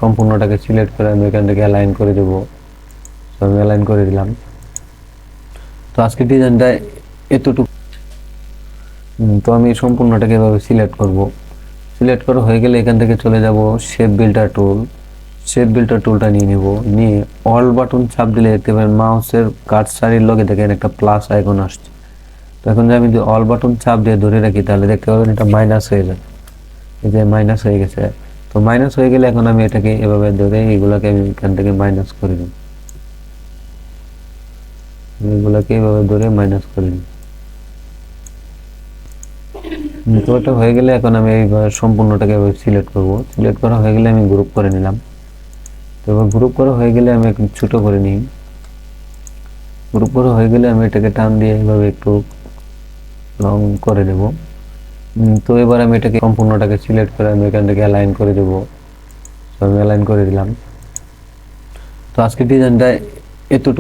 সম্পূর্ণটাকে select করে আমি এখান থেকে অ্যালাইন করে দেবো। তো আমি অ্যালাইন করে দিলাম। তো আজকে ডিজাইনটা এতটুকু। তো আমি সম্পূর্ণটাকে এভাবে সিলেক্ট করব। সিলেক্ট করা হয়ে গেলে এখান থেকে চলে যাব শেপ বিল্ডার টুল। শেপ বিল্ডার টুলটা নিয়ে নেব, নিয়ে অল বাটন চাপ দিলে দেখতে পাবেন মাউসের কার্সারের লগে দেখেন একটা প্লাস আইকন আসছে। তো এখন যদি আমি যদি অল বাটন চাপ দিয়ে ধরে রাখি তাহলে দেখতে পাবেন এটা মাইনাস হয়ে যায়। এই যে মাইনাস হয়ে গেছে। তো মাইনাস হয়ে গেলে এখন আমি এটাকে এভাবে ধরে এগুলাকে আমি এখান থেকে মাইনাস করে দিই। এগুলাকে এভাবে ধরে মাইনাস করে দিই। তো এটা হয়ে গেলে এখন আমি এইবার সম্পূর্ণটাকে সিলেক্ট করব। সিলেক্ট করা হয়ে গেলে আমি গ্রুপ করে নিলাম। তো এবার গ্রুপ করা হয়ে গেলে আমি একটু ছোট করে নিই। গ্রুপ করা হয়ে গেলে আমি এটাকে টান দিয়ে এইভাবে একটু লং করে দেব। তো এবার আমি এটাকে সম্পূর্ণটাকে সিলেক্ট করে আমি এখান থেকে অ্যালাইন করে দেব। তো আমি অ্যালাইন করে দিলাম। তো আজকে ডিজাইনটা এতটুকু।